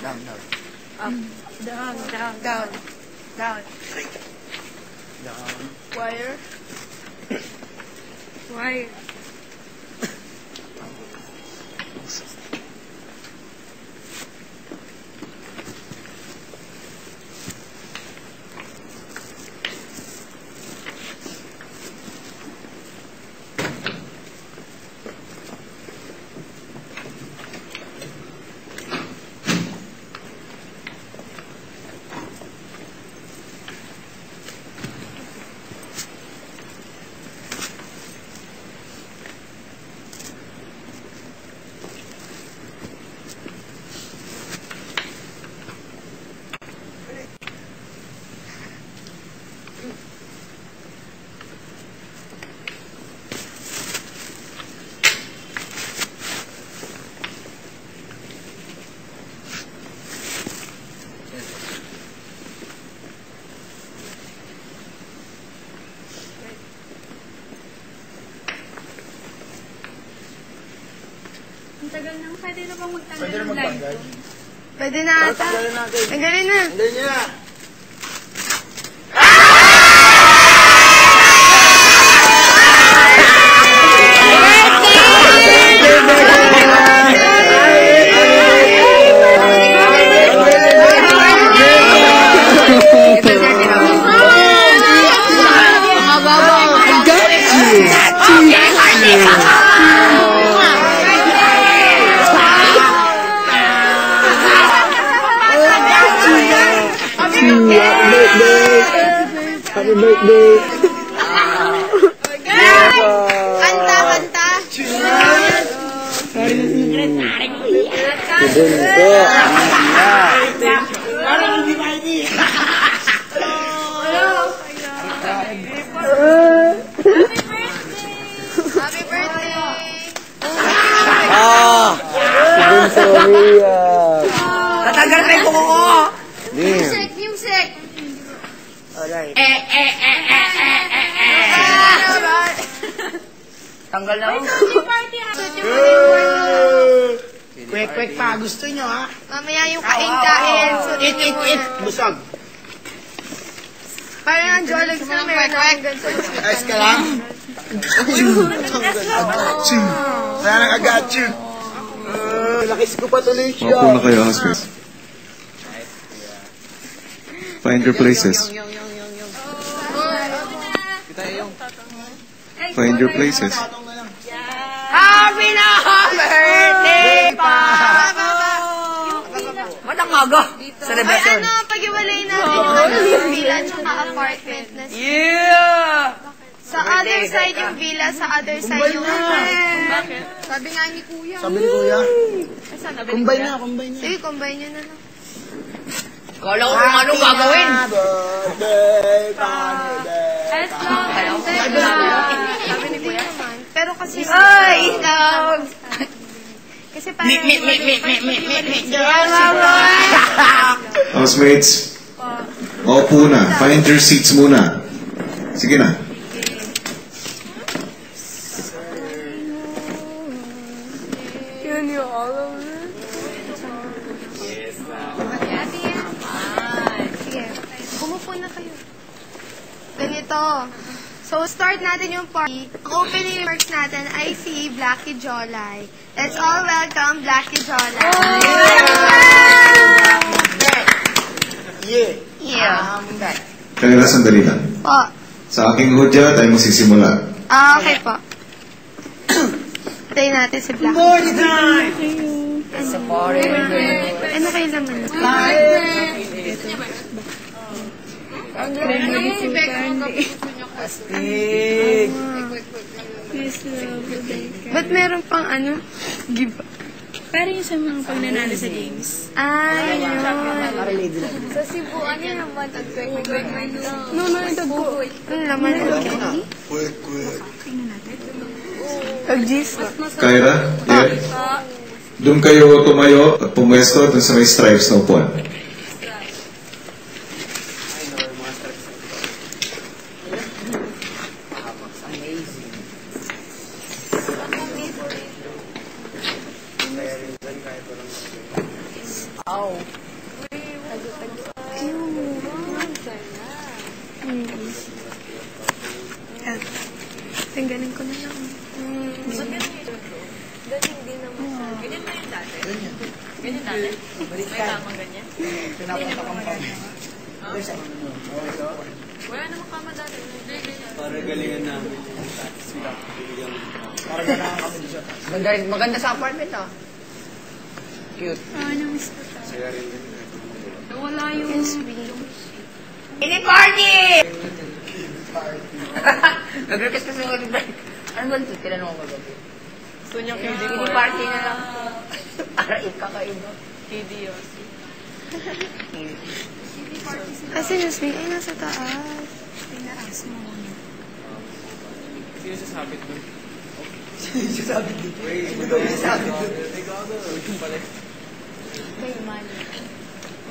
Down. Up. Down. Down. Wire. Ang tagal nang pwede na bang magtanggal ng live? Pwede na ata. Tanggalin natin. Tanggalin na. Tanggalin niya. Happy birthday! Kanta! Happy birthday! Tatagal na yung buko ko! Music! Alright. Tanggal na ako. Quick pa. Gusto nyo, ha? Mamaya yung kain-kain. Eat. Busog. Parang ang jologs na meron ng ganito. Ayos ka lang? I got you. Lakis ko pa tuloy siya. Mapo na kayo, husbands. Find your places. Find your places. Happy na birthday, Papa! Ba't ang aga? Celebration. Ay, pag-iwalay natin yung villa at apartment. Yeah! Sa other side yung villa, sa other side yung apartment. Bakit? Sabi nga ni Kuya. Combine na. Sige, combine nyo na lang. Kala ko kung anong gagawin. Sabi ni Kuya naman. Pero kasi... Ay, dog! Kasi parang... Housemates, maupo na. Find your seats muna. Sige na. Yun yung all over. Sige, pumupo na kayo. Ganito. So, start natin yung party. Ang opening remarks natin ay si Blackie Jolay. Let's all welcome Blackie Jolay. Yeah. Kanila sandali lang. Po. Sa aking hudya, tayo magsisimula. Okay po. Tayo natin si Blackie. Party time! It's a party. Ano kayo naman? Astig! Ba't meron pang ano? Give. Pero yung sa mga pagnanalo sa games. Ay, yun. Sa Cebu, ano yun naman? No, ito po. Ano naman? Quick. Pag-gis. Kyra, doon kayo tumayo at pumwesto doon sa may stripes na upuan. Oh. Tingganin ko na lang. Ganyan din naman siya. Ganyan ba yung dati? Ganyan dati? May kamang ganyan? Pinapunta kang pa. Wala namang kama dati. Para galingan namin. Para ganahan kami dyan. Maganda sa apartment, ah. Cute. Namiss ko ta. Wala yung... Ini party! Nag-request kasi ako ng break. Ano ba ito? Tinanong ako gabi. Gusto niya Ini party na lang. Para ikakaiba. KDOS. Kasi Nusmi ay nasa taas. Tinaas mo muna. Sino sasabit doon? Sasabi dito. Sasabi dito. Yung pala.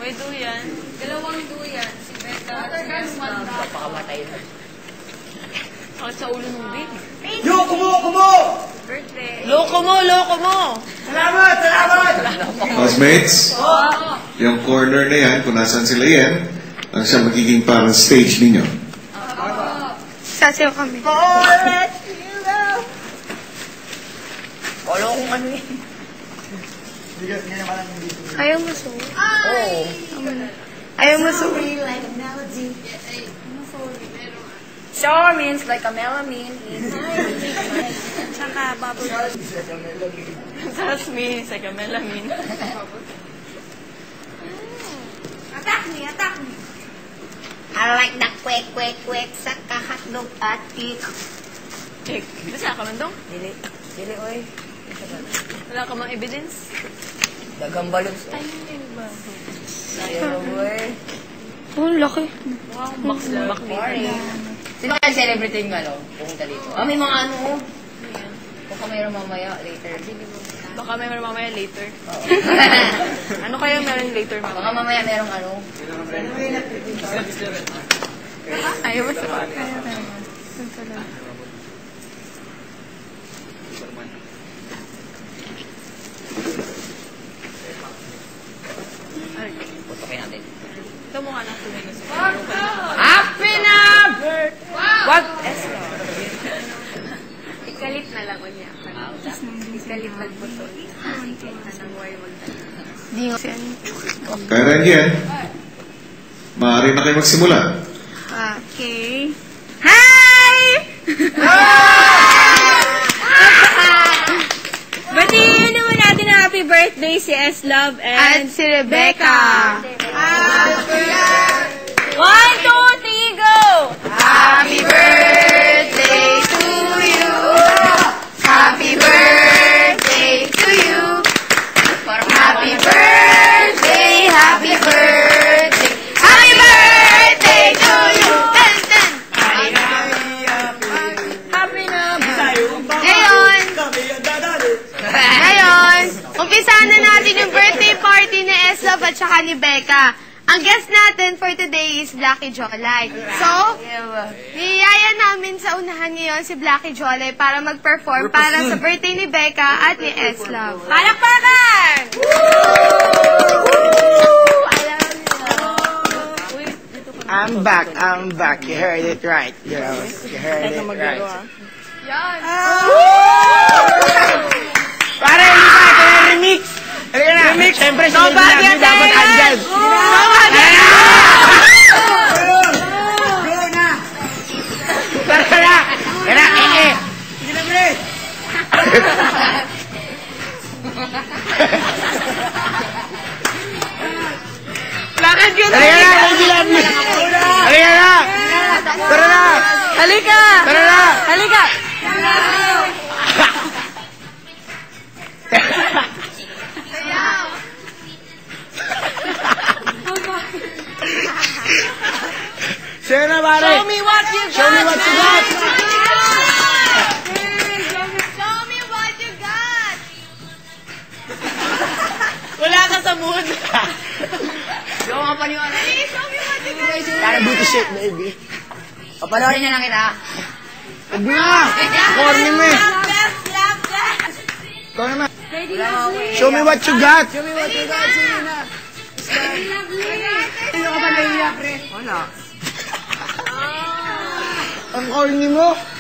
May duyan. Dalawang duyan. Si Becca at si Esma. Napakamatay na. Sakit sa ulo ng big. Yo, kumo! Birthday. Loko mo! Salamat! Classmates, yung corner na yan, kung nasaan sila yan, ang siya magiging parang stage ninyo. Sasayaw kami. Wala kung ano eh. Ganyan ka lang dito. Ayaw mo so. Oo. Ayaw mo so. Sour means like a melamine. Tsaka bubble. Jasmine, sa kamelamin. Attack me. I like the kwek sa kahotdog at cake. Cake. Basta ka man dong? Dili, oy. Wala ka mang evidence? Dagang balot. Ayun ba? Ayaw, boy. Oh, laki. Wow, box lang. Sorry. Sino kaya celebrity yung ano? Pumunta dito. May mga ano. Baka mayroon mamaya, later. Baka may mamaya later. Oo. Ano kaya meron later Baka mamaya? mamaya mayroong ano. Ayaw mo sa Putokin natin. Ito mukha ng tunay na siya. Happy na birthday! What? Ikalit na lang unya. Ikalit magbutol. Anong way Di nga siya. Kaya rin yan, maaari na kayo magsimula. Okay. Hi! Batiin naman natin na happy birthday si S-Love At si Rebecca. 1, 2, 3, go! Happy birthday to you. Happy birthday to you. Happy birthday, happy birthday. Happy birthday to you. Happy na! Ngayon, umpisahan na natin yung birthday party ni S-Love at saka ni Becca. Ang guest natin for today is Blackie Jolay. So, niyaya namin sa unahan ngayon si Blackie Jolay para mag-perform para sa birthday ni Becca at ni S-Love. Palakpakan! I'm back. You heard it right. You heard it right. Para hindi pa ito yung remix. Remix. Siyempre, sinabi namin dapat andyan. Tara na. Tara, Sige na, pre. Lakad ka na! Halika na, Regilan. Halika na. Tara na. Halika! Tara na. Halika! Sige na, pare. Show me what you got! Show me what you got. Show me what you got! Wala ka sa mood. Yo, kapaniwala. Show me what you got! Para booty shape, baby. Papanoorin niya lang kita. Huwag mo na. Corny mo eh. Ikaw naman. Show me what you got. Show me what you got. Sino ka ba naiiyak, pre? Wala. Ang corny mo.